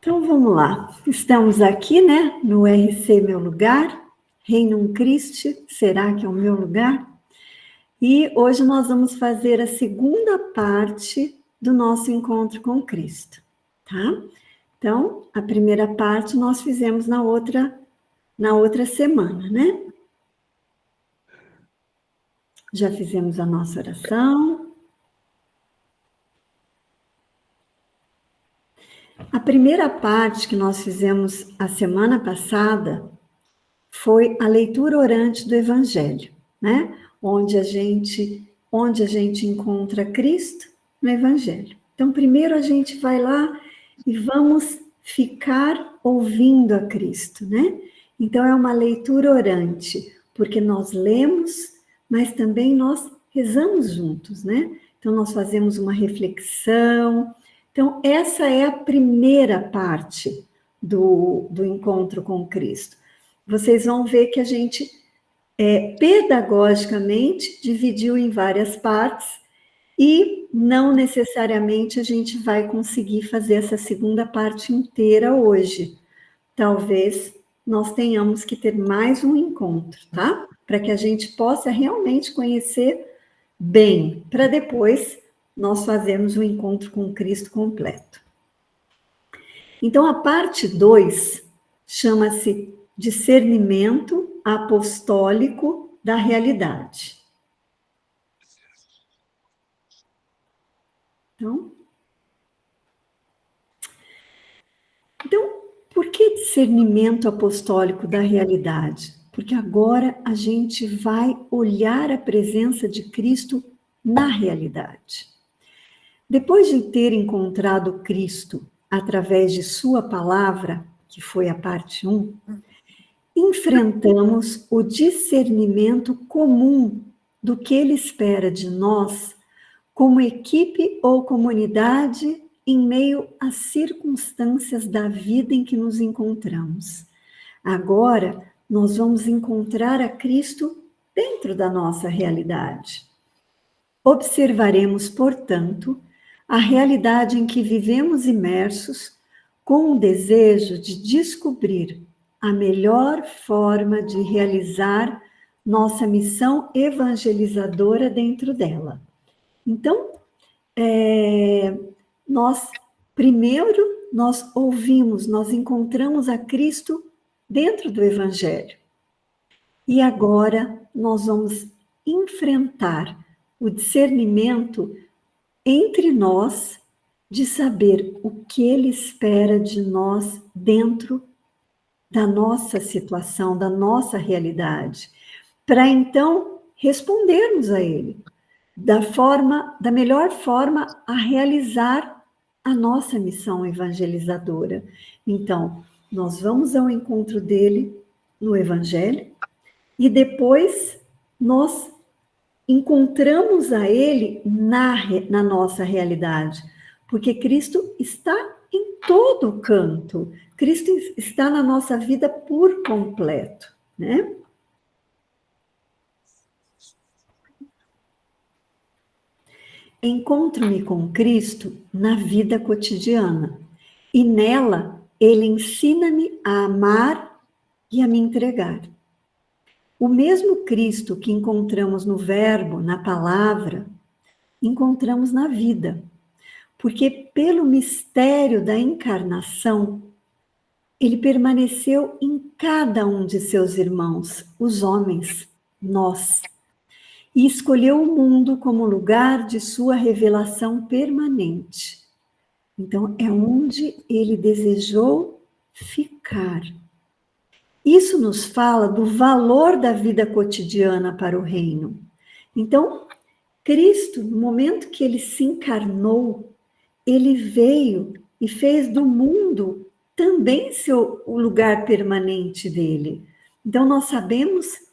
Então, vamos lá. Estamos aqui, né, no RC Meu Lugar, Regnum Christi, será que é o meu lugar? E hoje nós vamos fazer a segunda parte do nosso encontro com Cristo, tá? Então, a primeira parte nós fizemos na outra semana, né? Já fizemos a nossa oração. A primeira parte que nós fizemos a semana passada foi a leitura orante do Evangelho, né? Onde a gente encontra Cristo no Evangelho. Então, primeiro a gente vai lá e vamos ficar ouvindo a Cristo, né? Então, é uma leitura orante, porque nós lemos, mas também nós rezamos juntos, né? Então, nós fazemos uma reflexão. Então, essa é a primeira parte do encontro com Cristo. Vocês vão ver que a gente, pedagogicamente, dividiu em várias partes e não necessariamente a gente vai conseguir fazer essa segunda parte inteira hoje. Talvez nós tenhamos que ter mais um encontro, tá? Para que a gente possa realmente conhecer bem, para depois nós fazermos o encontro com Cristo completo. Então, a parte 2 chama-se Discernimento Apostólico da Realidade. Então, por que discernimento apostólico da realidade? Porque agora a gente vai olhar a presença de Cristo na realidade. Depois de ter encontrado Cristo através de sua palavra, que foi a parte 1, enfrentamos o discernimento comum do que ele espera de nós, como equipe ou comunidade, em meio às circunstâncias da vida em que nos encontramos. Agora, nós vamos encontrar a Cristo dentro da nossa realidade. Observaremos, portanto, a realidade em que vivemos imersos, com o desejo de descobrir a melhor forma de realizar nossa missão evangelizadora dentro dela. Então, nós ouvimos, nós encontramos a Cristo dentro do Evangelho. E agora nós vamos enfrentar o discernimento entre nós de saber o que Ele espera de nós dentro da nossa situação, da nossa realidade, para então respondermos a Ele da melhor forma a realizar a nossa missão evangelizadora. Então, nós vamos ao encontro dele no Evangelho e depois nós encontramos a ele na nossa realidade, porque Cristo está em todo canto. Cristo está na nossa vida por completo, né? Encontro-me com Cristo na vida cotidiana e nela ele ensina-me a amar e a me entregar. O mesmo Cristo que encontramos no Verbo, na palavra, encontramos na vida, porque pelo mistério da encarnação, ele permaneceu em cada um de seus irmãos, os homens, nós, e escolheu o mundo como lugar de sua revelação permanente. Então, é onde ele desejou ficar. Isso nos fala do valor da vida cotidiana para o reino. Então, Cristo, no momento que ele se encarnou, ele veio e fez do mundo também o lugar permanente dele. Então, nós sabemos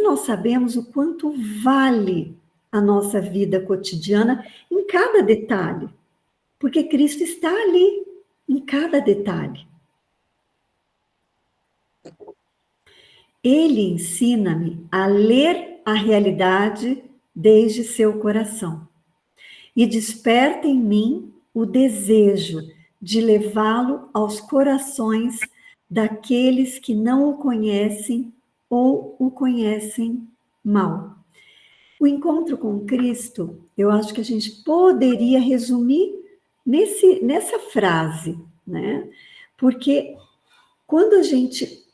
nós sabemos o quanto vale a nossa vida cotidiana em cada detalhe, porque Cristo está ali, em cada detalhe. Ele ensina-me a ler a realidade desde seu coração e desperta em mim o desejo de levá-lo aos corações daqueles que não o conhecem ou o conhecem mal. O encontro com Cristo, eu acho que a gente poderia resumir nessa frase, né? Porque quando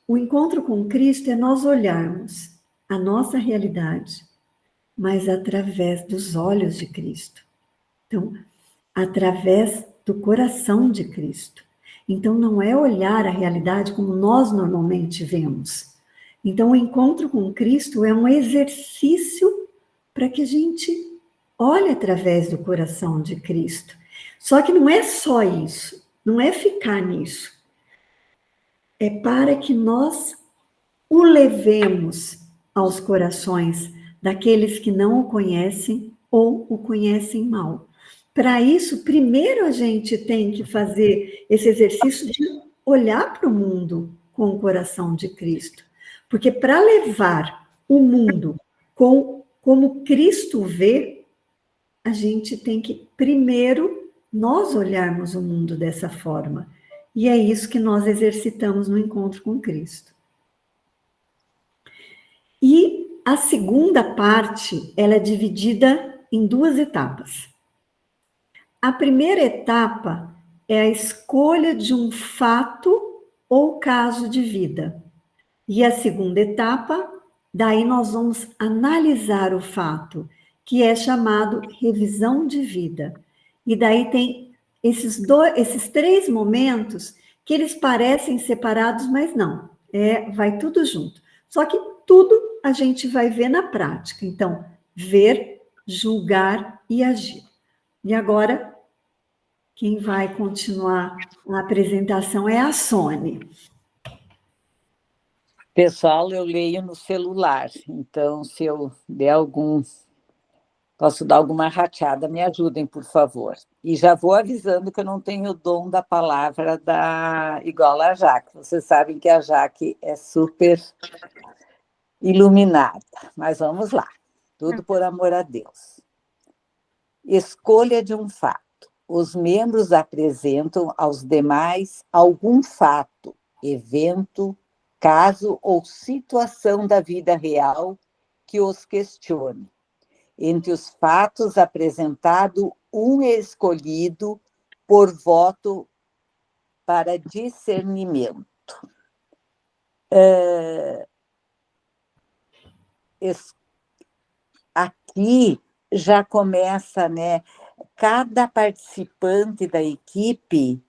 o encontro com Cristo é nós olharmos a nossa realidade, mas através dos olhos de Cristo. Então, através do coração de Cristo. Então, não é olhar a realidade como nós normalmente vemos. Então, o encontro com Cristo é um exercício para que a gente olhe através do coração de Cristo. Só que não é só isso, não é ficar nisso. É para que nós o levemos aos corações daqueles que não o conhecem ou o conhecem mal. Para isso, primeiro a gente tem que fazer esse exercício de olhar para o mundo com o coração de Cristo. Porque para levar o mundo como Cristo vê, a gente tem que primeiro nós olharmos o mundo dessa forma. E é isso que nós exercitamos no encontro com Cristo. E a segunda parte, ela é dividida em duas etapas. A primeira etapa é a escolha de um fato ou caso de vida. E a segunda etapa, daí nós vamos analisar o fato, que é chamado revisão de vida. E daí tem esses três momentos que eles parecem separados, mas não. Vai tudo junto. Só que tudo a gente vai ver na prática. Então, ver, julgar e agir. E agora, quem vai continuar a apresentação é a Sônia. Pessoal, eu leio no celular, então se eu der posso dar alguma rateada, me ajudem, por favor. E já vou avisando que eu não tenho o dom da palavra igual a Jaque. Vocês sabem que a Jaque é super iluminada, mas vamos lá. Tudo por amor a Deus. Escolha de um fato. Os membros apresentam aos demais algum fato, evento, caso ou situação da vida real que os questione. Entre os fatos apresentados, um é escolhido por voto para discernimento. Aqui já começa, né? Cada participante da equipe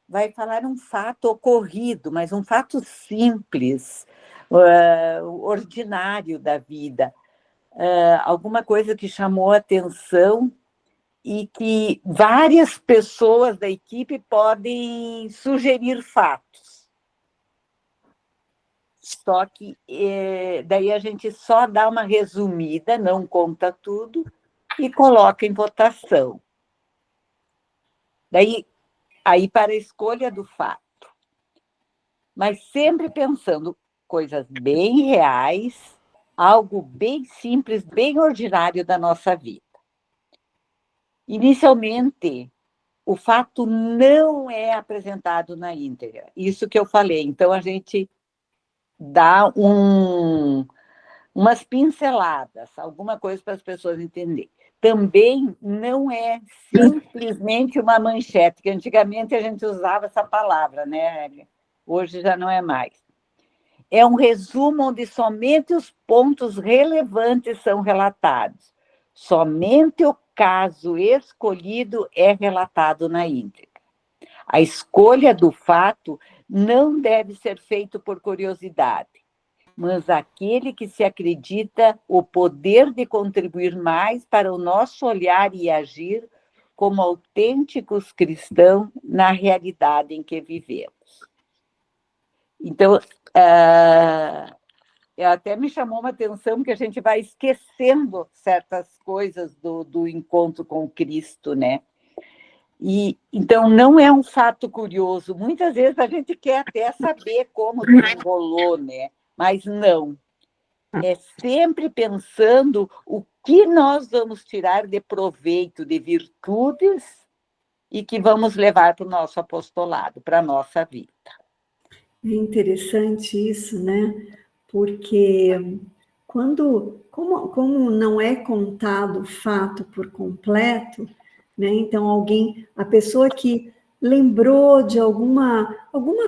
vai falar um fato ocorrido, mas um fato simples, ordinário da vida. Alguma coisa que chamou a atenção e que várias pessoas da equipe podem sugerir fatos. Só que daí a gente só dá uma resumida, não conta tudo, e coloca em votação. Daí, aí para a escolha do fato. Mas sempre pensando coisas bem reais, algo bem simples, bem ordinário da nossa vida. Inicialmente, o fato não é apresentado na íntegra. Isso que eu falei. Então, a gente dá umas pinceladas, alguma coisa para as pessoas entenderem. Também não é simplesmente uma manchete, que antigamente a gente usava essa palavra, né? Hoje já não é mais. É um resumo onde somente os pontos relevantes são relatados. Somente o caso escolhido é relatado na íntegra. A escolha do fato não deve ser feita por curiosidade, mas aquele que se acredita o poder de contribuir mais para o nosso olhar e agir como autênticos cristãos na realidade em que vivemos. Então, até me chamou uma atenção que a gente vai esquecendo certas coisas do encontro com Cristo, né? E, então, não é um fato curioso. Muitas vezes a gente quer até saber como desenrolou, né? Mas não. É sempre pensando o que nós vamos tirar de proveito, de virtudes e que vamos levar para o nosso apostolado, para a nossa vida. É interessante isso, né? Porque como não é contado o fato por completo, né? Então a pessoa que lembrou de alguma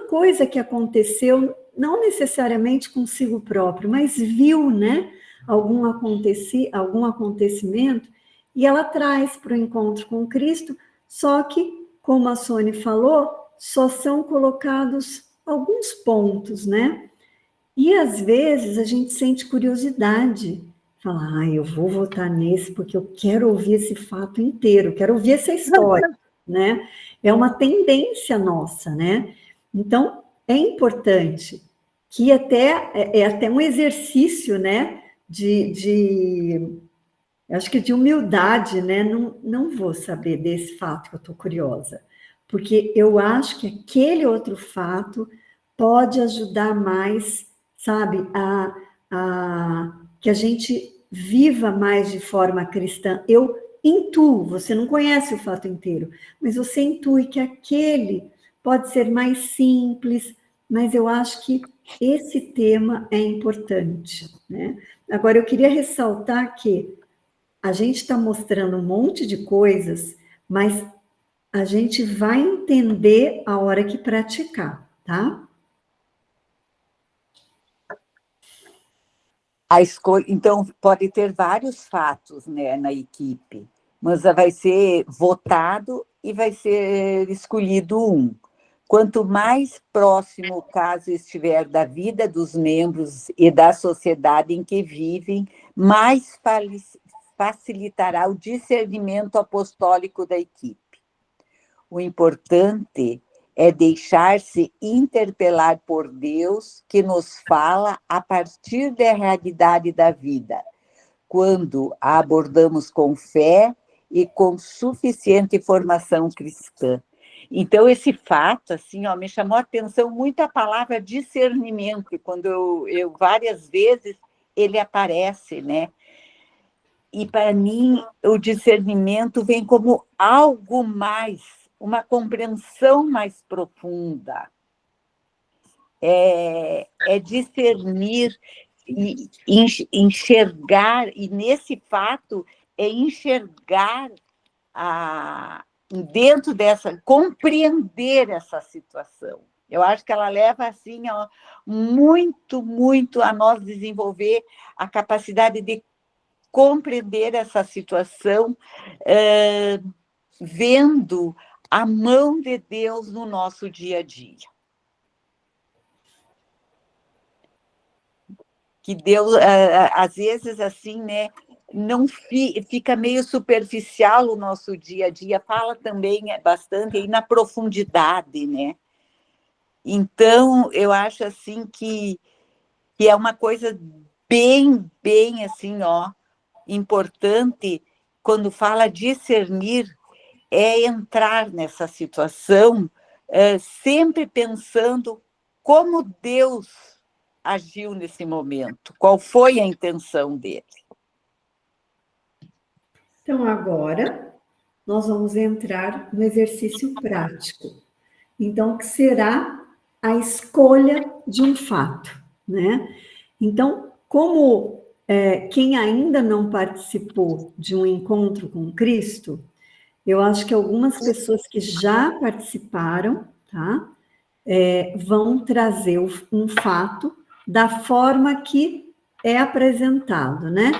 coisa que aconteceu, não necessariamente consigo próprio, mas viu, né? Algum acontecimento, e ela traz para o encontro com Cristo, só que, como a Sônia falou, só são colocados alguns pontos, né? E às vezes a gente sente curiosidade, fala, eu vou votar nesse porque eu quero ouvir esse fato inteiro, quero ouvir essa história, né? É uma tendência nossa, né? Então, é importante que é até um exercício, né? Acho que de humildade, né? Não vou saber desse fato que eu estou curiosa, porque eu acho que aquele outro fato pode ajudar mais, sabe, que a gente viva mais de forma cristã. Eu intuo, você não conhece o fato inteiro, mas você intui que aquele pode ser mais simples, mas eu acho que esse tema é importante, né? Agora, eu queria ressaltar que a gente está mostrando um monte de coisas, mas a gente vai entender a hora que praticar, tá? Então, pode ter vários fatos, né, na equipe, mas vai ser votado e vai ser escolhido um. Quanto mais próximo o caso estiver da vida dos membros e da sociedade em que vivem, mais facilitará o discernimento apostólico da equipe. O importante é deixar-se interpelar por Deus, que nos fala a partir da realidade da vida, quando a abordamos com fé e com suficiente formação cristã. Então, esse fato, assim, me chamou a atenção muito a palavra discernimento, quando eu várias vezes ele aparece, né? E, para mim, o discernimento vem como algo mais, uma compreensão mais profunda. É discernir e enxergar, e nesse fato é enxergar dentro compreender essa situação. Eu acho que ela leva, assim, muito, muito a nós desenvolver a capacidade de compreender essa situação, vendo a mão de Deus no nosso dia a dia. Que Deus, às vezes, assim, né, não fica meio superficial o nosso dia a dia, fala também bastante aí na profundidade, né? Então, eu acho, assim, que é uma coisa bem, bem, assim, importante, quando fala discernir, é entrar nessa situação, sempre pensando como Deus agiu nesse momento, qual foi a intenção dele. Então, agora, nós vamos entrar no exercício prático. Então, que será a escolha de um fato, né? Então, como quem ainda não participou de um encontro com Cristo, eu acho que algumas pessoas que já participaram, tá? Vão trazer um fato da forma que é apresentado, né?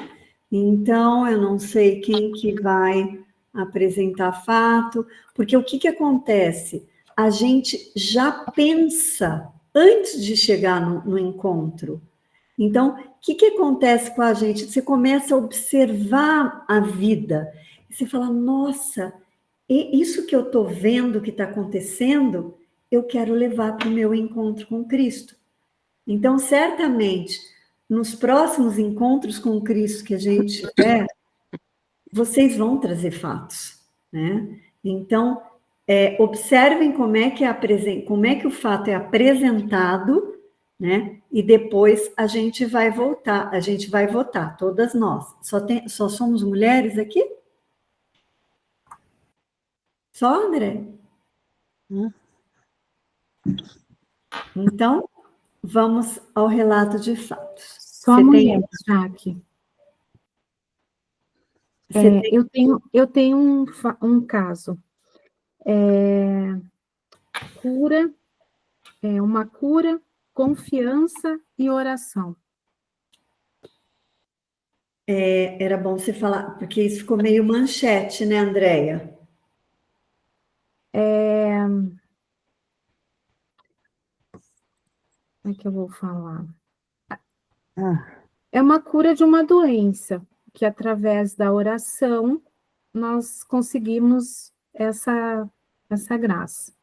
Então, eu não sei quem que vai apresentar fato, porque o que acontece? A gente já pensa antes de chegar no encontro. Então, o que acontece com a gente? Você começa a observar a vida, e você fala, nossa, isso que eu estou vendo que está acontecendo, eu quero levar para o meu encontro com Cristo. Então, certamente, nos próximos encontros com Cristo que a gente tiver, vocês vão trazer fatos, né? Então, observem como é que o fato é apresentado, né? E depois a gente vai votar, todas nós. Só somos mulheres aqui? Só, André? Então, vamos ao relato de fatos. Só Você a tem... mulher, Jaque. Você tem... Eu tenho um caso. Cura, uma cura, confiança e oração. Era bom você falar, porque isso ficou meio manchete, né, Andréia? Como é que eu vou falar? É uma cura de uma doença, que através da oração nós conseguimos essa graça.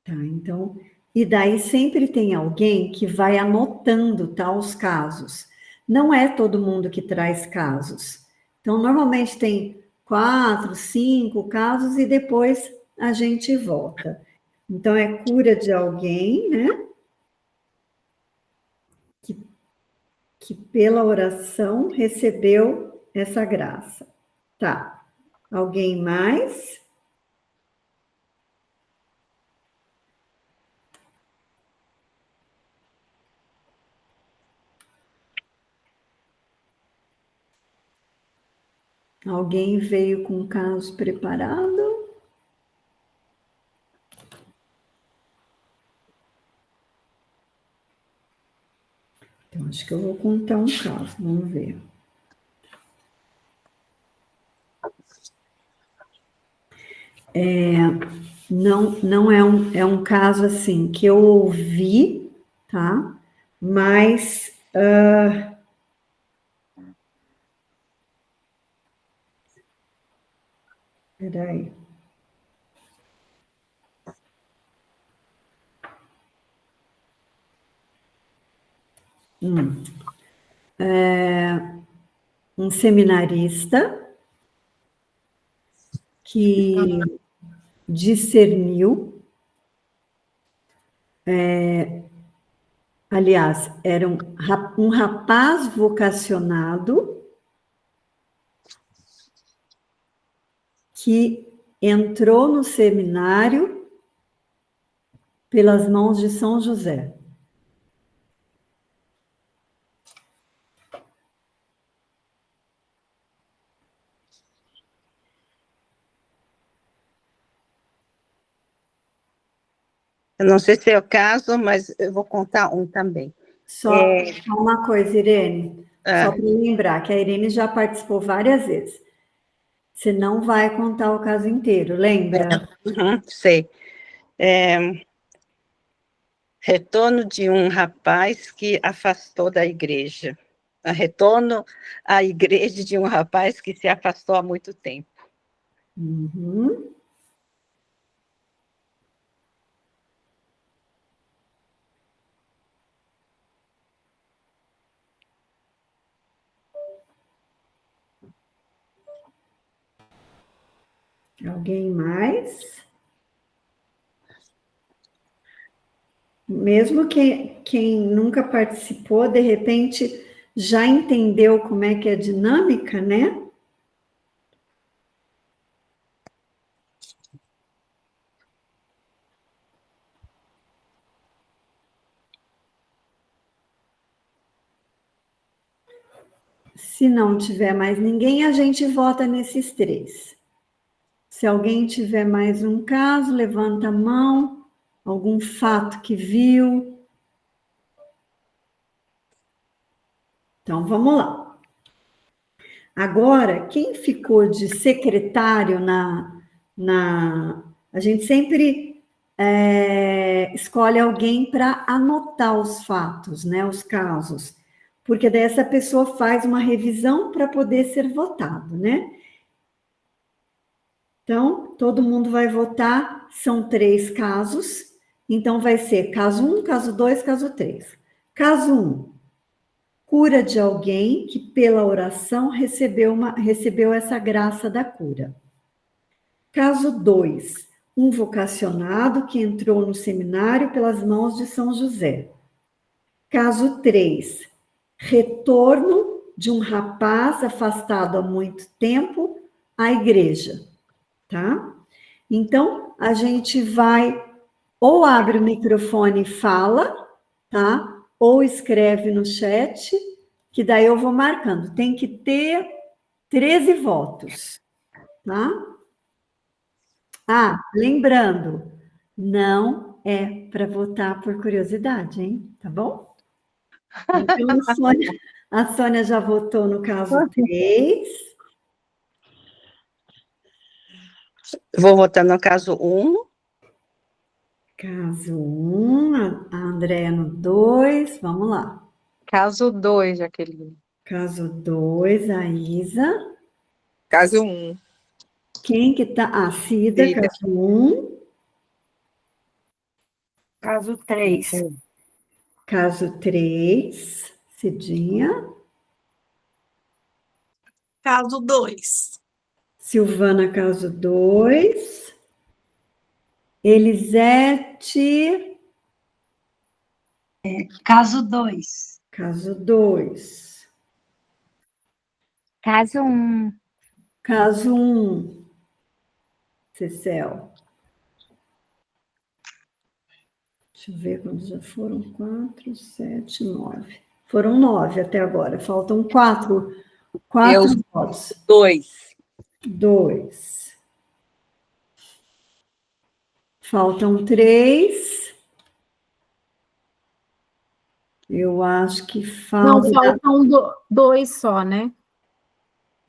Tá, então, e daí sempre tem alguém que vai anotando, tá, os casos. Não é todo mundo que traz casos. Então, normalmente tem 4, 5 casos e depois a gente volta. Então, é cura de alguém, né? Que pela oração recebeu essa graça. Tá. Alguém mais? Alguém veio com um caso preparado? Então, acho que eu vou contar um caso, vamos ver. Não é um caso assim que eu ouvi, tá? Mas peraí. Um seminarista que discerniu, aliás, era um rapaz vocacionado que entrou no seminário pelas mãos de São José. Eu não sei se é o caso, mas eu vou contar um também. Só uma coisa, Irene, só para lembrar que a Irene já participou várias vezes. Você não vai contar o caso inteiro, lembra? Sei. Retorno de um rapaz que afastou da igreja. Retorno à igreja de um rapaz que se afastou há muito tempo. Uhum. Alguém mais? Mesmo quem nunca participou, de repente já entendeu como é que é a dinâmica, né? Se não tiver mais ninguém, a gente vota nesses 3. Se alguém tiver mais um caso, levanta a mão, algum fato que viu. Então, vamos lá. Agora, quem ficou de secretário a gente sempre escolhe alguém para anotar os fatos, né, os casos, porque daí essa pessoa faz uma revisão para poder ser votado, né? Então, todo mundo vai votar, são 3 casos, então vai ser caso 1, caso 2, caso 3. Caso 1, cura de alguém que pela oração recebeu essa graça da cura. Caso 2, um vocacionado que entrou no seminário pelas mãos de São José. Caso 3, retorno de um rapaz afastado há muito tempo à igreja, tá? Então, a gente vai, ou abre o microfone e fala, tá? Ou escreve no chat, que daí eu vou marcando. Tem que ter 13 votos, tá? Ah, lembrando, não é para votar por curiosidade, hein? Tá bom? Então, a Sônia já votou no caso 3. Vou votar no caso 1. Caso 1, a Andréia no 2, vamos lá. Caso 2, Jaqueline. Caso 2, a Isa. Caso 1. Quem que tá? A Cida, Cida. caso 1. Caso 3. Caso 3, Cidinha. Caso 2. Silvana, caso 2. Elisete. Caso 2. Caso 2. Caso 1. Caso 1. Cecel. Deixa eu ver quantos já foram. 4, 7, 9. Foram 9 até agora. Faltam 4. 4 votos. 2. 2. Faltam 3. Eu acho que Não, falta. faltam 2 só, né?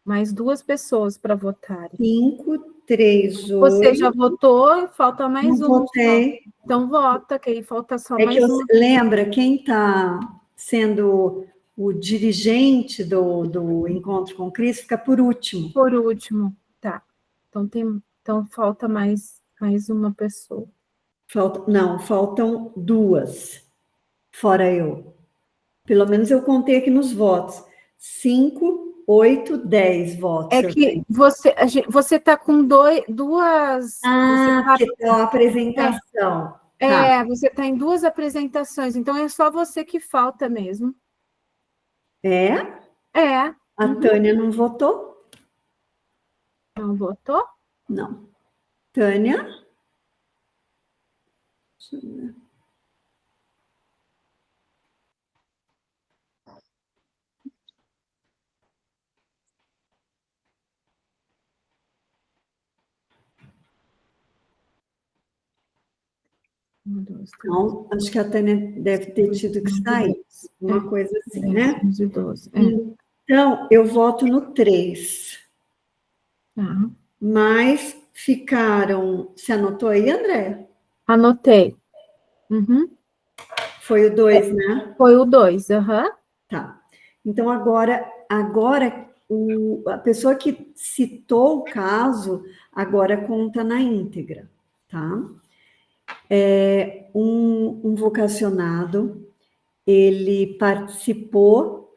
Mais 2 pessoas para votarem. 5, 3, 8. Você já votou, falta mais Não um. votei. Só. Então vota, que aí falta só É mais que um. lembra, quem está sendo o dirigente do Encontro com Cristo fica por último. Por último, tá. Então falta mais uma pessoa. Faltam 2, fora eu. Pelo menos eu contei aqui nos votos. 5, 8, 10 votos. É que você está com duas. Que é a apresentação. Você está em 2 apresentações, então é só você que falta mesmo. É? É. A Tânia não votou? Não votou? Não. Tânia? Deixa eu ver. Então, acho que a Tânia deve ter tido que sair. Uma coisa assim, né? 12. Então, eu voto no 3. Tá. Mas ficaram... Você anotou aí, André? Anotei. Uhum. Foi o 2, né? Foi o 2, aham. Tá. Então, agora a pessoa que citou o caso, agora conta na íntegra, tá? Um vocacionado, ele participou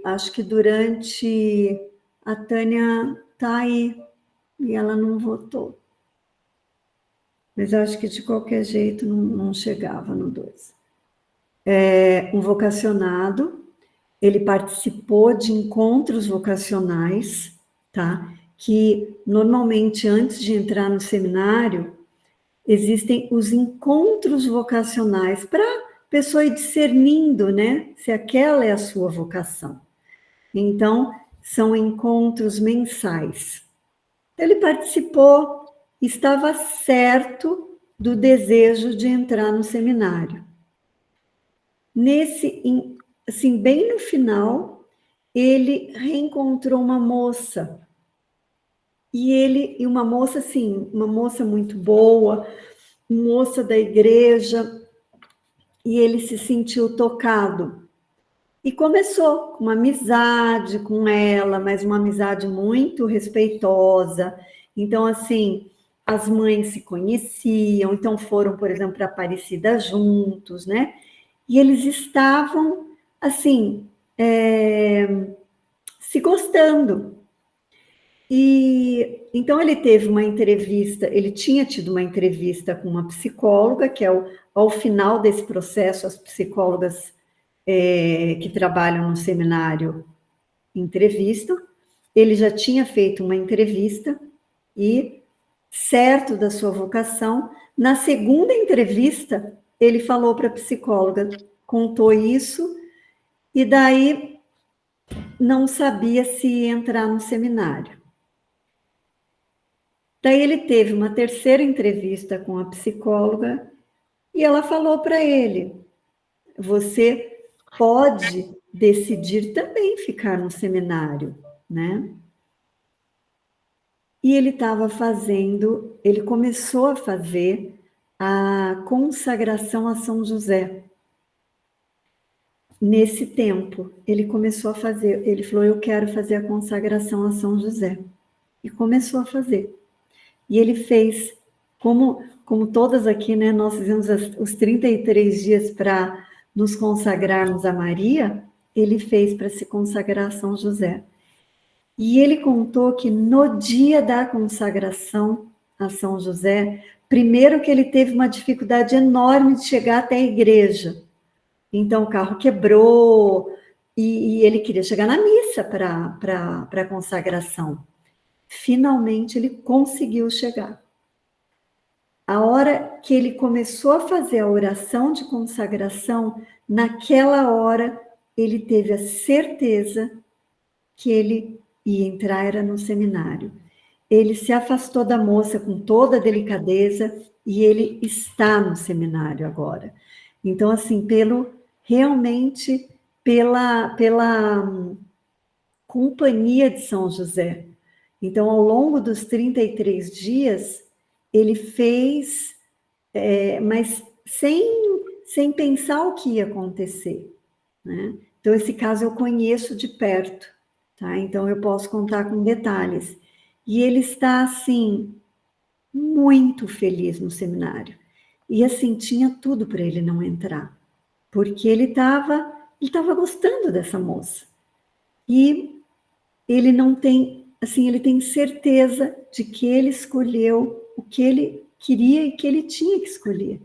acho que durante... A Tânia está aí, e ela não votou. Mas acho que de qualquer jeito não chegava no 2. Um vocacionado, ele participou de encontros vocacionais, tá? Que normalmente antes de entrar no seminário, existem os encontros vocacionais para a pessoa ir discernindo, né? Se aquela é a sua vocação. Então, são encontros mensais. Ele participou, estava certo do desejo de entrar no seminário. Assim, bem no final, ele reencontrou uma moça. E uma moça, assim, uma moça muito boa, moça da igreja, e ele se sentiu tocado. E começou com uma amizade com ela, mas uma amizade muito respeitosa. Então, assim, as mães se conheciam, então foram, por exemplo, para Aparecida juntos, né? E eles estavam, assim, se gostando. E então ele teve uma entrevista, ele tinha tido uma entrevista com uma psicóloga, que ao final desse processo, as psicólogas que trabalham no seminário entrevistam. Ele já tinha feito uma entrevista e certo da sua vocação. Na segunda entrevista, ele falou para a psicóloga, contou isso, e daí não sabia se entrar no seminário. Daí ele teve uma terceira entrevista com a psicóloga e ela falou para ele: você pode decidir também ficar no seminário, né? E ele ele começou a fazer a consagração a São José. Nesse tempo, ele começou a fazer, ele falou: eu quero fazer a consagração a São José. E começou a fazer. E ele fez, como todas aqui, né, nós fizemos os 33 dias para nos consagrarmos a Maria, ele fez para se consagrar a São José. E ele contou que no dia da consagração a São José, primeiro que ele teve uma dificuldade enorme de chegar até a igreja. Então o carro quebrou e ele queria chegar na missa para a consagração. Finalmente ele conseguiu chegar. A hora que ele começou a fazer a oração de consagração, naquela hora ele teve a certeza que ele ia entrar era no seminário. Ele se afastou da moça com toda a delicadeza e ele está no seminário agora. Então, assim, realmente pela companhia de São José. Então, ao longo dos 33 dias, ele fez, mas sem pensar o que ia acontecer, né? Então, esse caso eu conheço de perto, tá? Então, eu posso contar com detalhes. E ele está, assim, muito feliz no seminário. E, assim, tinha tudo para ele não entrar, porque ele estava gostando dessa moça. E ele não tem... Assim, ele tem certeza de que ele escolheu o que ele queria e que ele tinha que escolher,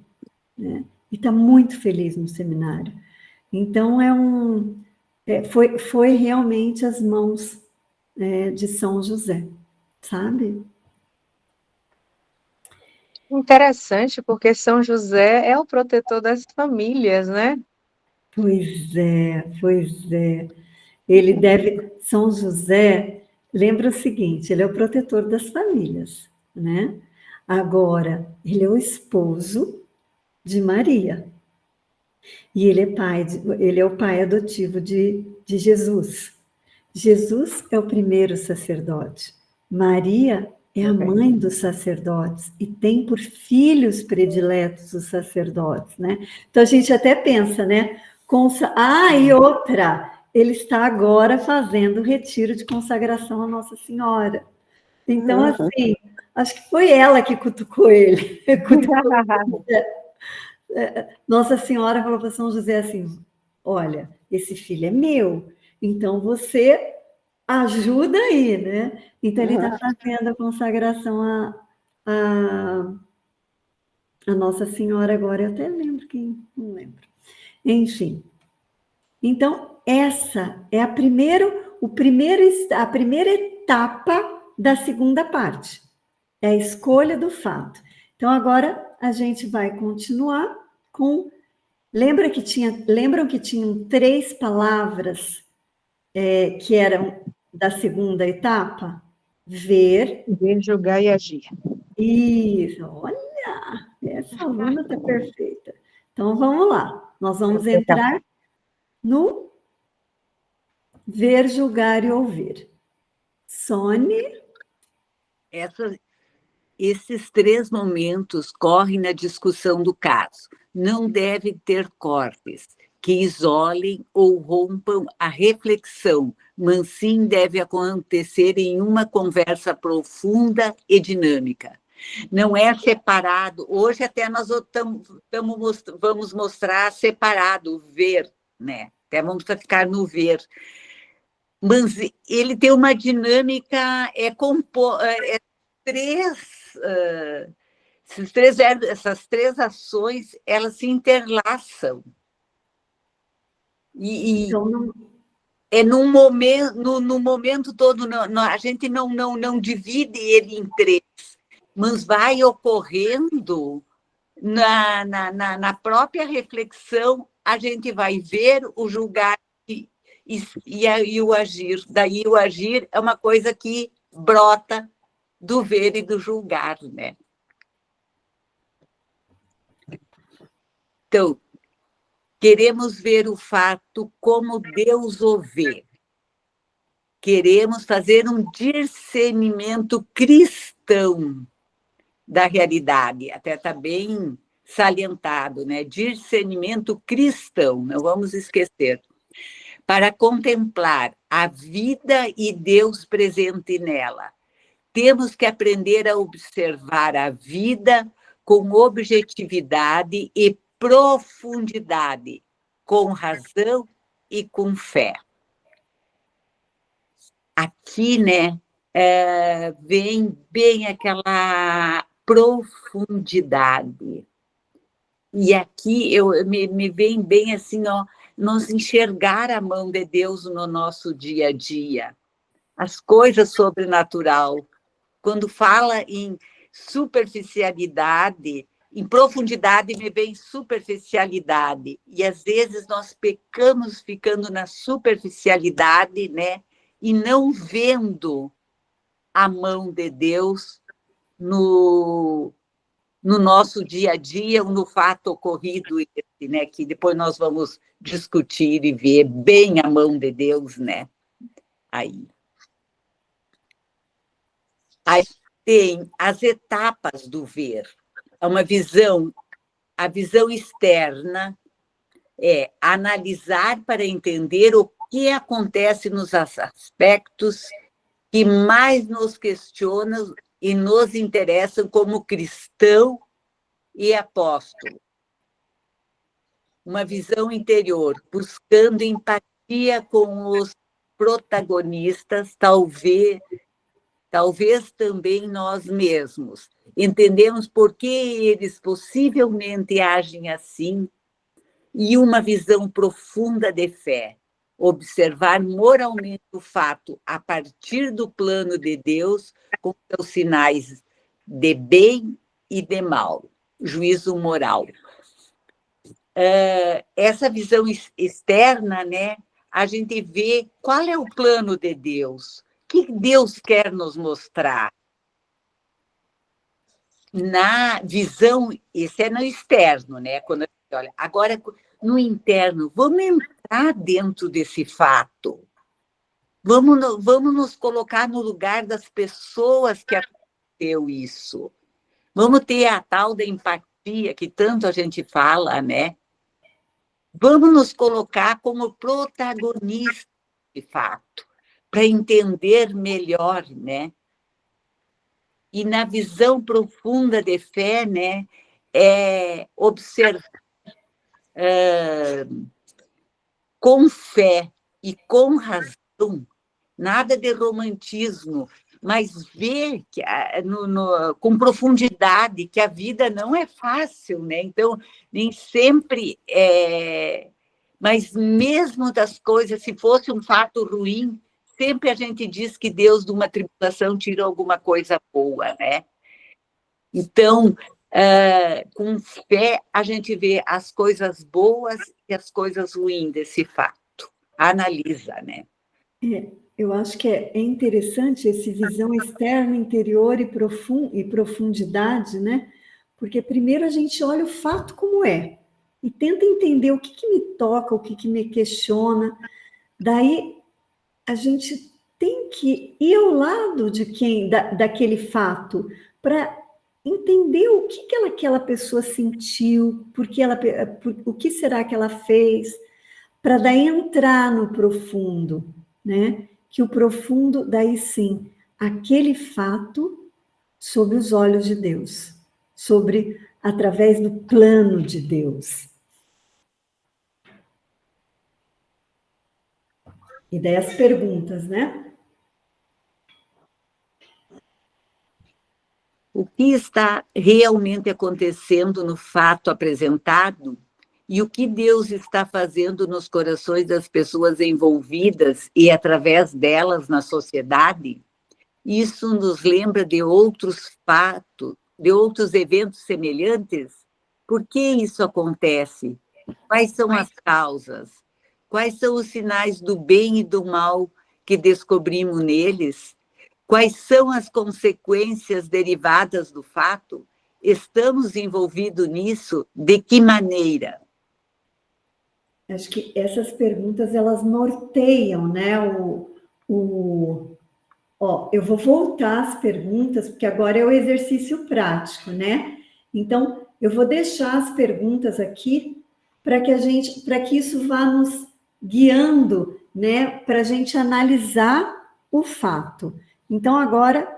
né? E está muito feliz no seminário. Então, foi realmente as mãos de São José, sabe? Interessante, porque São José é o protetor das famílias, né? Pois é. São José, lembra o seguinte, ele é o protetor das famílias, né? Agora, ele é o esposo de Maria. E ele é o pai adotivo de Jesus. Jesus é o primeiro sacerdote. Maria é a mãe dos sacerdotes e tem por filhos prediletos os sacerdotes, né? Então a gente até pensa, né? E outra, ele está agora fazendo o retiro de consagração à Nossa Senhora. Então, assim, acho que foi ela que cutucou ele. Nossa Senhora falou para São José assim: olha, esse filho é meu, então você ajuda aí, né? Então ele está fazendo a consagração a Nossa Senhora agora, eu até lembro quem, não lembro. Enfim, então essa é a primeira etapa da segunda parte, é a escolha do fato. Então agora a gente vai continuar com... Lembram que tinham 3 palavras que eram da segunda etapa? Ver, Julgar e agir. Isso, olha, essa aluna está perfeita. Então, vamos lá. Nós vamos entrar no ver, julgar e ouvir. Sônia? Esses 3 momentos correm na discussão do caso. Não devem ter cortes que isolem ou rompam a reflexão, mas sim deve acontecer em uma conversa profunda e dinâmica. Não é separado. Hoje até nós vamos mostrar separado, o ver, né? Até vamos ficar no ver. Mas ele tem uma dinâmica, essas 3 ações, elas se interlaçam. Então, não... no momento todo, a gente não divide ele em 3. mas vai ocorrendo na própria reflexão, a gente vai ver o julgar e o agir. Daí o agir é uma coisa que brota do ver e do julgar, né? Então, queremos ver o fato como Deus o vê. Queremos fazer um discernimento cristão da realidade, até está bem salientado, né? Discernimento cristão, não vamos esquecer. Para contemplar a vida e Deus presente nela, temos que aprender a observar a vida com objetividade e profundidade, com razão e com fé. Aqui, né, vem bem aquela profundidade. E aqui me vem bem assim, ó, nós enxergar a mão de Deus no nosso dia a dia, as coisas sobrenatural. Quando fala em superficialidade, em profundidade me vem superficialidade. E às vezes nós pecamos ficando na superficialidade, né? E não vendo a mão de Deus no nosso dia a dia, ou no fato ocorrido, né? Que depois nós vamos discutir e ver bem a mão de Deus, né? Aí tem as etapas do ver. É uma visão, a visão externa é analisar para entender o que acontece nos aspectos que mais nos questionam e nos interessam como cristão e apóstolo. Uma visão interior, buscando empatia com os protagonistas, talvez também nós mesmos. Entendemos por que eles possivelmente agem assim, e uma visão profunda de fé. Observar moralmente o fato a partir do plano de Deus, com seus sinais de bem e de mal, juízo moral. Essa visão externa, né, a gente vê qual é o plano de Deus, o que Deus quer nos mostrar. Na visão, isso é no externo, né? Quando a gente olha. Agora, no interno, vamos entrar dentro desse fato. Vamos nos colocar no lugar das pessoas que aconteceu isso. Vamos ter a tal da empatia que tanto a gente fala, né? Vamos nos colocar como protagonistas de fato, para entender melhor, né? E na visão profunda de fé, né, observar com fé e com razão, nada de romantismo, mas ver que, com profundidade que a vida não é fácil, né? Então, nem sempre mas mesmo das coisas, se fosse um fato ruim, sempre a gente diz que Deus, de uma tribulação, tira alguma coisa boa, né? Então, com fé, a gente vê as coisas boas e as coisas ruins desse fato. Analisa, né? Eu acho que é interessante essa visão externa, interior e profundidade, né? Porque primeiro a gente olha o fato como é e tenta entender o que me toca, o que me questiona. Daí a gente tem que ir ao lado de daquele fato para entender o que aquela pessoa sentiu, o que será que ela fez, para daí entrar no profundo, né? Que o profundo, daí sim, aquele fato sob os olhos de Deus, através do plano de Deus. E daí as perguntas, né? O que está realmente acontecendo no fato apresentado e o que Deus está fazendo nos corações das pessoas envolvidas e através delas na sociedade? isso nos lembra de outros fatos, de outros eventos semelhantes? Por que isso acontece? Quais são as causas? Quais são os sinais do bem e do mal que descobrimos neles? Quais são as consequências derivadas do fato? Estamos envolvidos nisso? De que maneira? Acho que essas perguntas, elas norteiam, né, Ó, eu vou voltar às perguntas, porque agora é o exercício prático, né? Então, eu vou deixar as perguntas aqui para que isso vá nos guiando, né? Para a gente analisar o fato. Então, agora,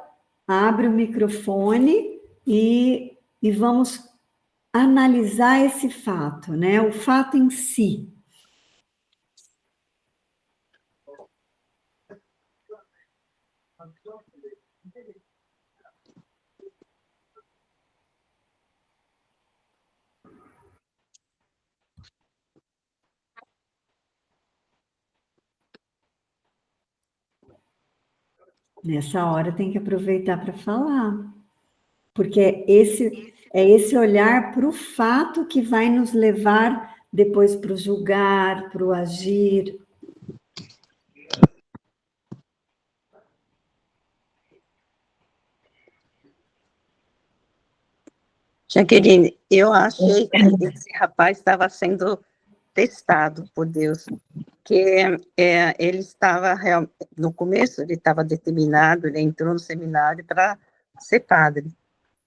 abre o microfone e vamos analisar esse fato, né? O fato em si. Nessa hora tem que aproveitar para falar, porque é esse olhar para o fato que vai nos levar depois para o julgar, para o agir. Jaqueline, eu achei que esse rapaz estava sendo testado por Deus, que ele estava, no começo, ele estava determinado, ele entrou no seminário para ser padre,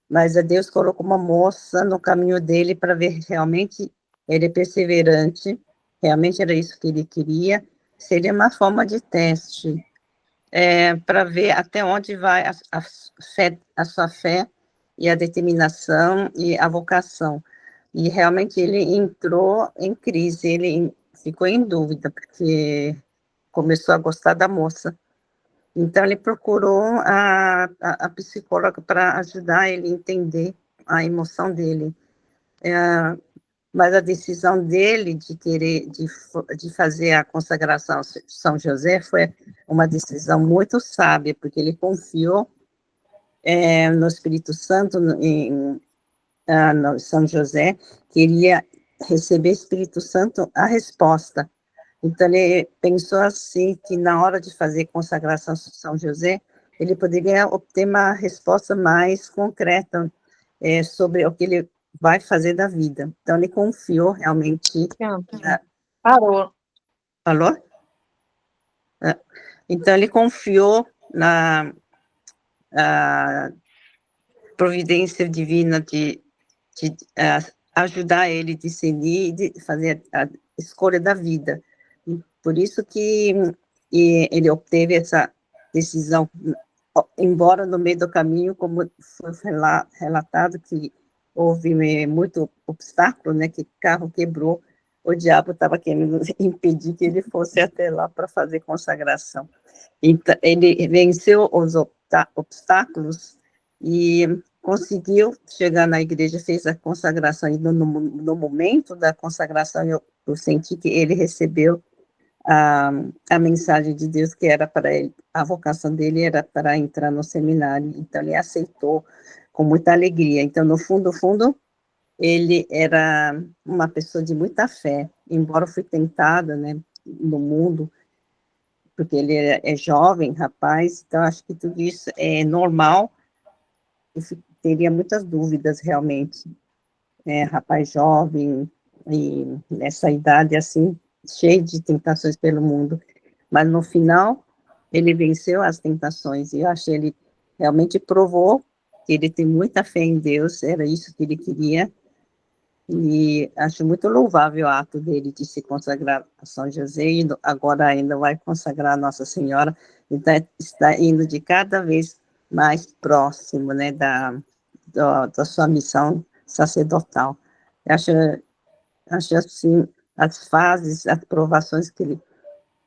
mas a Deus colocou uma moça no caminho dele para ver realmente ele é perseverante, realmente era isso que ele queria, seria uma forma de teste, para ver até onde vai a sua fé e a determinação e a vocação. E realmente ele entrou em crise, ele ficou em dúvida, porque começou a gostar da moça. Então ele procurou a psicóloga para ajudar ele a entender a emoção dele. Mas a decisão dele de querer, de fazer a consagração a São José foi uma decisão muito sábia, porque ele confiou no Espírito Santo, no São José, queria receber Espírito Santo a resposta. Então, ele pensou assim, que na hora de fazer consagração a São José, ele poderia obter uma resposta mais concreta sobre o que ele vai fazer da vida. Então, ele confiou realmente... Parou. Falou? Então, ele confiou na providência divina de ajudar ele a discernir e de fazer a escolha da vida. Por isso que ele obteve essa decisão, embora no meio do caminho, como foi relatado, que houve muito obstáculo, né, que o carro quebrou, o diabo estava querendo impedir que ele fosse até lá para fazer consagração. Então, ele venceu os obstáculos e conseguiu chegar na igreja, fez a consagração, e no momento da consagração eu senti que ele recebeu a mensagem de Deus, que era para ele, a vocação dele era para entrar no seminário, então ele aceitou com muita alegria. Então, no fundo, ele era uma pessoa de muita fé, embora fui tentada, né, no mundo, porque ele é jovem, rapaz, então acho que tudo isso é normal. Eu teria muitas dúvidas, realmente, rapaz jovem, e nessa idade, assim, cheio de tentações pelo mundo, mas no final, ele venceu as tentações, e eu acho que ele realmente provou que ele tem muita fé em Deus, era isso que ele queria, e acho muito louvável o ato dele de se consagrar a São José, e agora ainda vai consagrar a Nossa Senhora, então está indo de cada vez mais próximo, né, da sua missão sacerdotal. Eu acho assim, as fases, as provações que ele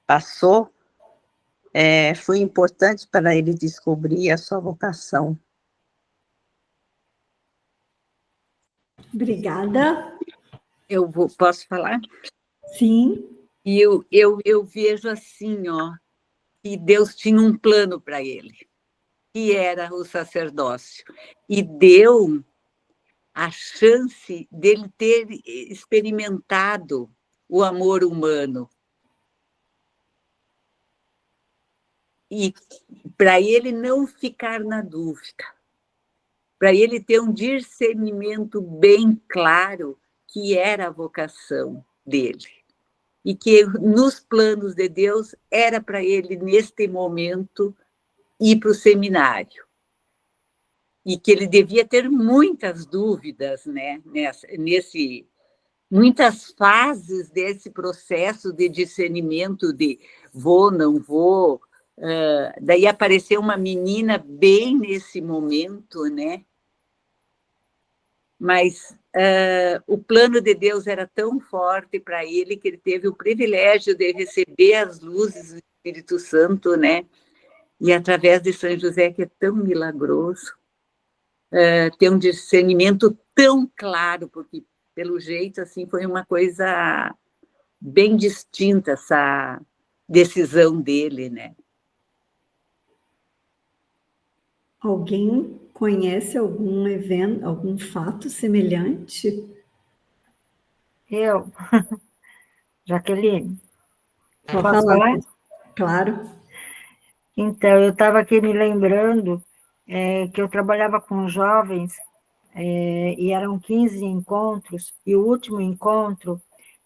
passou, foi importante para ele descobrir a sua vocação. Obrigada. Posso falar? Sim. E eu vejo assim, ó, que Deus tinha um plano para ele. que era o sacerdócio, e deu a chance dele ter experimentado o amor humano. E para ele não ficar na dúvida, para ele ter um discernimento bem claro que era a vocação dele. E que nos planos de Deus era para ele, neste momento, ir para o seminário. E que ele devia ter muitas dúvidas, né, muitas fases desse processo de discernimento de vou, não vou. Daí apareceu uma menina bem nesse momento, né? Mas o plano de Deus era tão forte para ele que ele teve o privilégio de receber as luzes do Espírito Santo, né? E através de São José, que é tão milagroso, ter um discernimento tão claro, porque, pelo jeito, assim, foi uma coisa bem distinta, essa decisão dele, né? Alguém conhece algum evento, algum fato semelhante? Eu, Jaqueline, Pode posso falar, falar? claro. Então, eu estava aqui me lembrando que eu trabalhava com jovens e eram 15 encontros, e o último encontro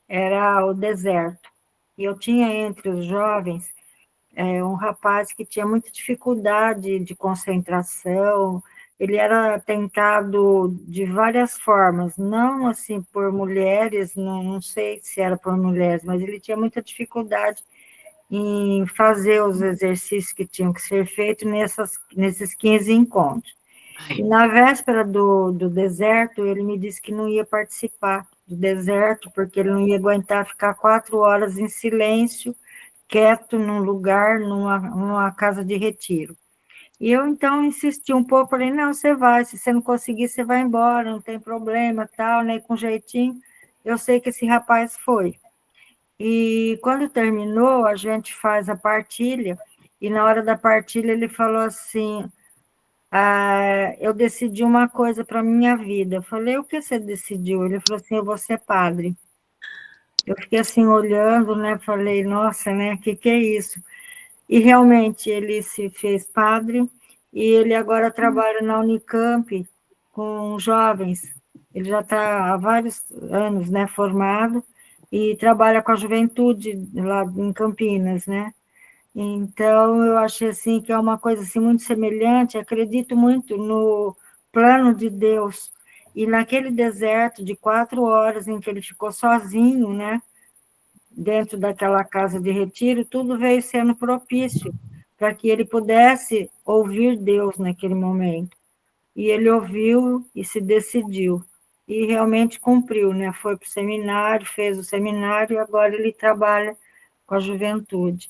era o deserto. E eu tinha entre os jovens um rapaz que tinha muita dificuldade de concentração, ele era tentado de várias formas, não assim por mulheres, não sei se era por mulheres, mas ele tinha muita dificuldade em fazer os exercícios que tinham que ser feitos nesses 15 encontros. E na véspera do deserto, ele me disse que não ia participar do deserto, porque ele não ia aguentar ficar 4 horas em silêncio, quieto num lugar, numa casa de retiro. E eu, então, insisti um pouco, falei, não, você vai, se você não conseguir, você vai embora, não tem problema, tal, né, com jeitinho. Eu sei que esse rapaz foi. E quando terminou, a gente faz a partilha, e na hora da partilha ele falou assim, eu decidi uma coisa para a minha vida. Eu falei, o que você decidiu? Ele falou assim, eu vou ser padre. Eu fiquei assim olhando, né? Falei, nossa, né? Que é isso? E realmente ele se fez padre e ele agora trabalha na Unicamp com jovens. Ele já está há vários anos, né? Formado e trabalha com a juventude lá em Campinas, né? Então eu achei assim que é uma coisa assim muito semelhante. Acredito muito no plano de Deus. E naquele deserto de 4 horas em que ele ficou sozinho, né? Dentro daquela casa de retiro, tudo veio sendo propício para que ele pudesse ouvir Deus naquele momento. E ele ouviu e se decidiu. E realmente cumpriu, né? Foi para o seminário, fez o seminário e agora ele trabalha com a juventude.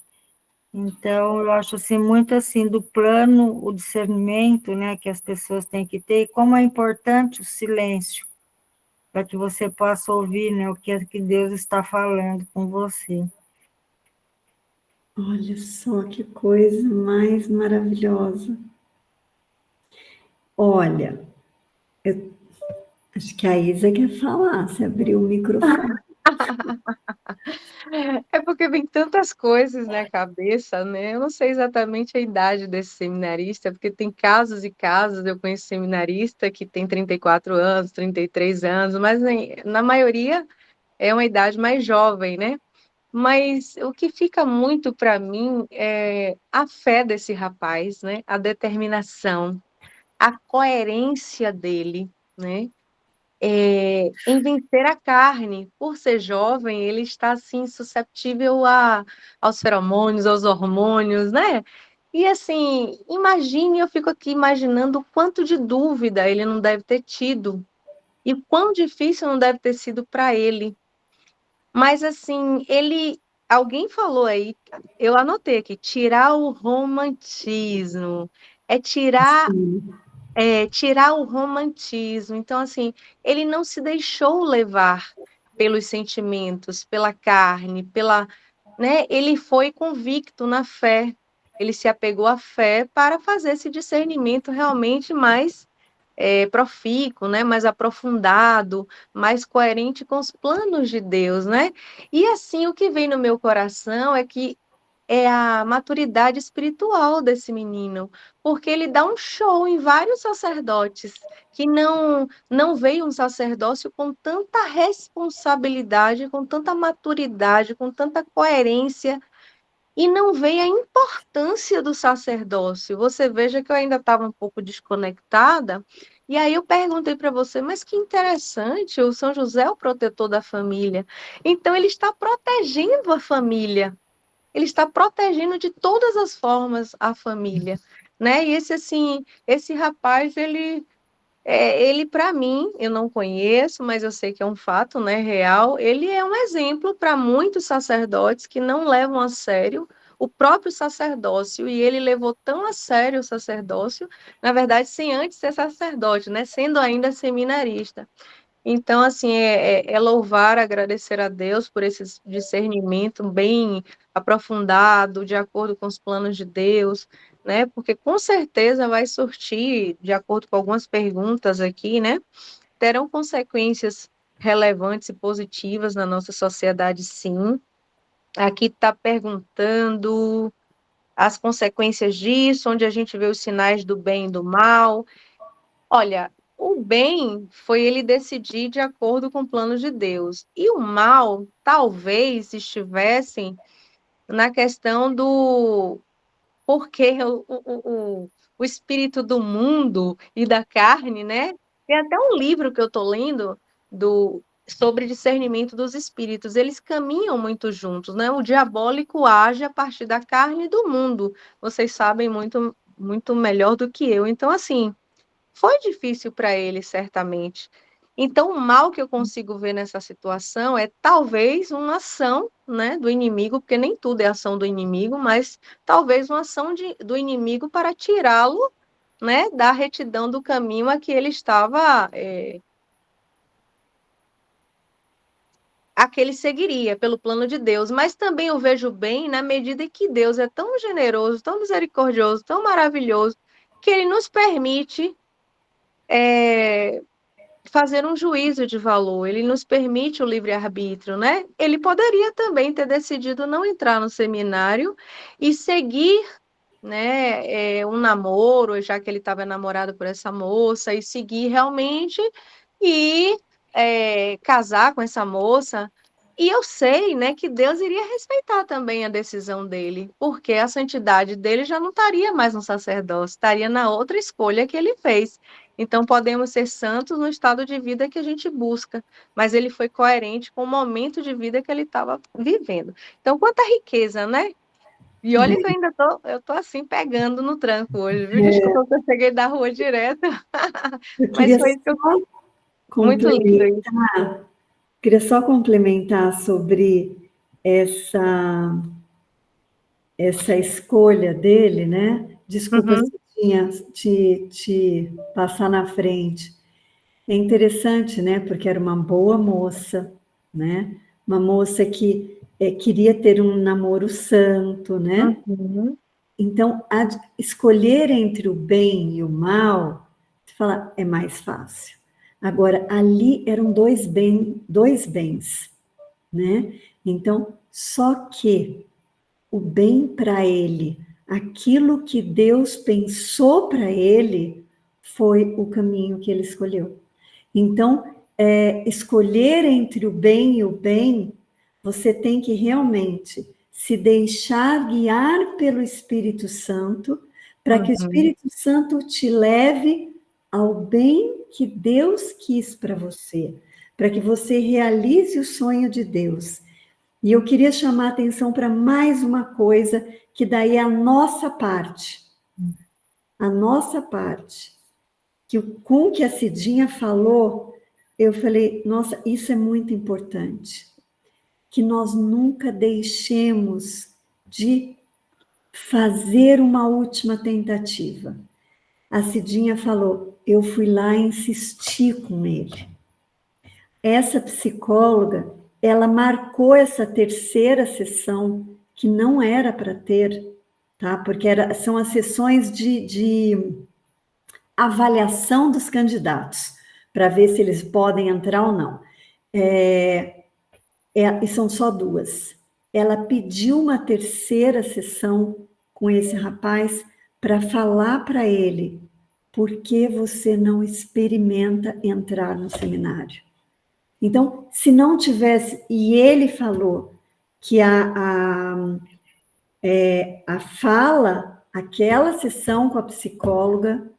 Então, eu acho assim, muito assim, do plano, o discernimento, né, que as pessoas têm que ter, e como é importante o silêncio, para que você possa ouvir, né, o que é que Deus está falando com você. Olha só que coisa mais maravilhosa. Olha, eu acho que a Isa quer falar, se abrir o microfone. É porque vem tantas coisas na cabeça, né? Eu não sei exatamente a idade desse seminarista, porque tem casos e casos. Eu conheço seminarista que tem 34 anos, 33 anos, mas na maioria é uma idade mais jovem, né? Mas o que fica muito para mim é a fé desse rapaz, né? A determinação, a coerência dele, né? Em vencer a carne. Por ser jovem, ele está assim susceptível aos feromônios, aos hormônios, né? E assim, imagine, eu fico aqui imaginando o quanto de dúvida ele não deve ter tido e o quão difícil não deve ter sido para ele. Mas assim, alguém falou aí, eu anotei aqui, tirar o romantismo, é tirar Sim. tirar o romantismo. Então, assim, ele não se deixou levar pelos sentimentos, pela carne, né? Ele foi convicto na fé. ele se apegou à fé para fazer esse discernimento realmente mais profícuo, né, mais aprofundado, mais coerente com os planos de Deus, né? E assim, o que vem no meu coração é que é a maturidade espiritual desse menino, porque ele dá um show em vários sacerdotes, que não veio um sacerdócio com tanta responsabilidade, com tanta maturidade, com tanta coerência, e não veio a importância do sacerdócio. Você veja que eu ainda estava um pouco desconectada, e aí eu perguntei para você, mas que interessante, o São José é o protetor da família. Então ele está protegendo a família. Ele está protegendo de todas as formas a família, né? E esse rapaz, ele para mim, eu não conheço, mas eu sei que é um fato, né, real. Ele é um exemplo para muitos sacerdotes que não levam a sério o próprio sacerdócio, e ele levou tão a sério o sacerdócio, na verdade, sem antes ser sacerdote, né, sendo ainda seminarista. Então, assim, é louvar, agradecer a Deus por esse discernimento bem aprofundado, de acordo com os planos de Deus, né? Porque com certeza vai surtir, de acordo com algumas perguntas aqui, né? Terão consequências relevantes e positivas na nossa sociedade, sim. Aqui está perguntando as consequências disso, onde a gente vê os sinais do bem e do mal. Olha, o bem foi ele decidir de acordo com o plano de Deus. E o mal, talvez, estivessem na questão do porquê o espírito do mundo e da carne, né? Tem até um livro que eu estou lendo sobre discernimento dos espíritos. Eles caminham muito juntos, né? O diabólico age a partir da carne e do mundo. Vocês sabem muito, muito melhor do que eu. Então, assim, foi difícil para ele, certamente. Então, o mal que eu consigo ver nessa situação é talvez uma ação, né, do inimigo, porque nem tudo é ação do inimigo, mas talvez uma ação do inimigo para tirá-lo, né, da retidão do caminho a que ele estava, a que ele seguiria pelo plano de Deus. Mas também eu vejo bem na medida em que Deus é tão generoso, tão misericordioso, tão maravilhoso, que ele nos permite fazer um juízo de valor, ele nos permite o livre-arbítrio, né? Ele poderia também ter decidido não entrar no seminário e seguir, né, um namoro, já que ele estava namorado por essa moça, e seguir realmente e casar com essa moça. E eu sei, né, que Deus iria respeitar também a decisão dele, porque a santidade dele já não estaria mais no sacerdócio, estaria na outra escolha que ele fez. Então, podemos ser santos no estado de vida que a gente busca, mas ele foi coerente com o momento de vida que ele estava vivendo. Então, quanta riqueza, né? E olha que eu ainda tô assim, pegando no tranco hoje, viu? Desculpa que eu cheguei da rua direto, Eu mas queria foi isso que eu... só Muito lindo isso. queria só complementar sobre essa escolha dele, né? Desculpa Uhum. se tinha te passar na frente. É interessante, né? Porque era uma boa moça, né? Uma moça que queria ter um namoro santo, né? Uhum. Então, escolher entre o bem e o mal, você fala, é mais fácil. Agora, ali eram dois bens, né? Então, só que o bem para ele, aquilo que Deus pensou para ele, foi o caminho que ele escolheu. Então, escolher entre o bem e o bem, você tem que realmente se deixar guiar pelo Espírito Santo, para que o Uhum. Espírito Santo te leve ao bem que Deus quis para você, para que você realize o sonho de Deus. E eu queria chamar a atenção para mais uma coisa, que daí é a nossa parte. A nossa parte. Com o que a Cidinha falou, eu falei, nossa, isso é muito importante. Que nós nunca deixemos de fazer uma última tentativa. A Cidinha falou, eu fui lá e insisti com ele. Essa psicóloga, ela marcou essa terceira sessão, que não era para ter, tá? Porque são as sessões de avaliação dos candidatos, para ver se eles podem entrar ou não. E são só 2. Ela pediu uma terceira sessão com esse rapaz para falar para ele por que você não experimenta entrar no seminário. Então, se não tivesse... E ele falou que a fala, aquela sessão com a psicóloga,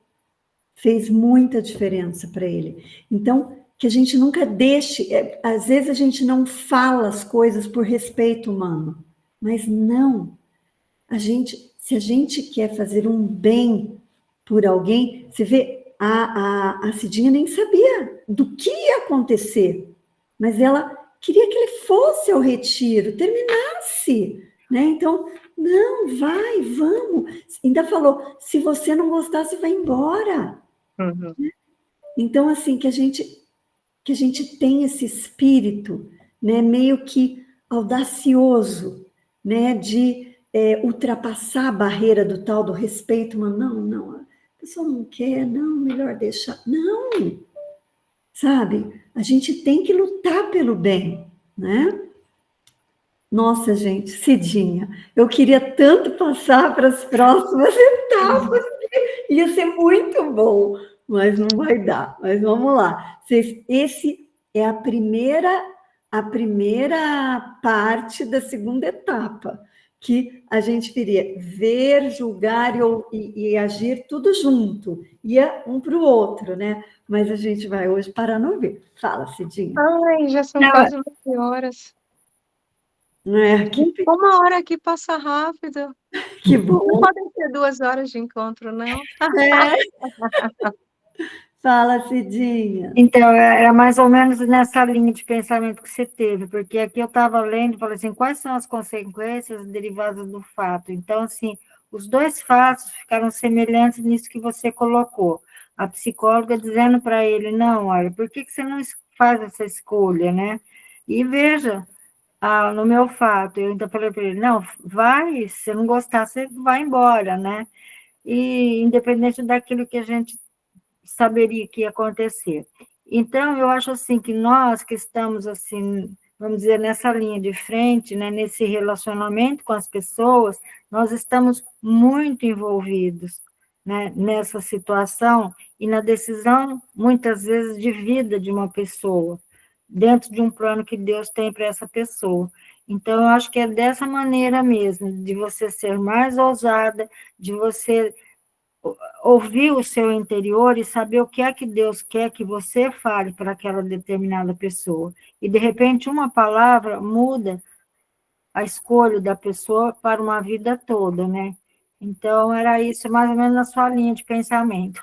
fez muita diferença para ele. Então, que a gente nunca deixe... às vezes a gente não fala as coisas por respeito humano, mas não. Se a gente quer fazer um bem por alguém, você vê... A Cidinha nem sabia do que ia acontecer, mas ela queria que ele fosse ao retiro, terminasse, né? Então, não, vai, vamos. Ainda falou, se você não gostar, você vai embora. Uhum. Então, assim, que a gente tem esse espírito, né, meio que audacioso, né, de ultrapassar a barreira do tal do respeito, mas não, a pessoa não quer, não, melhor deixar. Não, sabe? A gente tem que lutar pelo bem, né? Nossa, gente, Cidinha, eu queria tanto passar para as próximas etapas, ia ser muito bom, mas não vai dar. Mas vamos lá. Esse é a primeira parte da segunda etapa, que a gente queria ver, julgar e agir tudo junto, ia um para o outro, né? Mas a gente vai hoje parar no ver. Fala, Cidinha. Ai, já são quase 9 horas. Que 1 hora aqui passa rápido. Que bom. Não podem ser 2 horas de encontro, não? Fala, Cidinha. Então, era mais ou menos nessa linha de pensamento que você teve, porque aqui eu estava lendo e falei assim, quais são as consequências derivadas do fato? Então, assim, os 2 fatos ficaram semelhantes nisso que você colocou. A psicóloga dizendo para ele, não, olha, por que você não faz essa escolha, né? E veja, no meu fato, eu ainda falei para ele, não, vai, se você não gostar, você vai embora, né? E independente daquilo que a gente saberia que ia acontecer. Então, eu acho assim que nós que estamos assim, vamos dizer, nessa linha de frente, né, nesse relacionamento com as pessoas, nós estamos muito envolvidos, né, nessa situação e na decisão, muitas vezes, de vida de uma pessoa, dentro de um plano que Deus tem para essa pessoa. Então, eu acho que é dessa maneira mesmo, de você ser mais ousada, de você ouvir o seu interior e saber o que é que Deus quer que você fale para aquela determinada pessoa. E, de repente, uma palavra muda a escolha da pessoa para uma vida toda, né? Então, era isso, mais ou menos na sua linha de pensamento.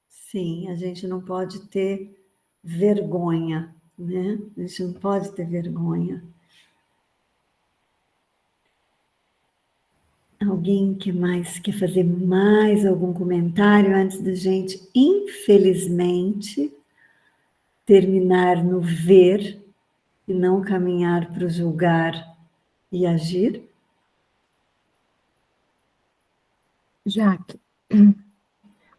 Sim, a gente não pode ter vergonha, né? A gente não pode ter vergonha. Alguém que mais quer fazer mais algum comentário antes da gente, infelizmente, terminar no ver e não caminhar para o julgar e agir? Jaque,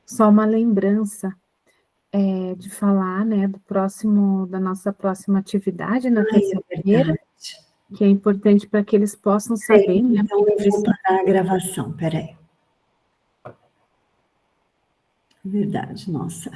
só uma lembrança de falar, né, da nossa próxima atividade na terça-feira, que é importante para que eles possam saber, né? Então, eu vou parar a gravação, peraí. Verdade, nossa.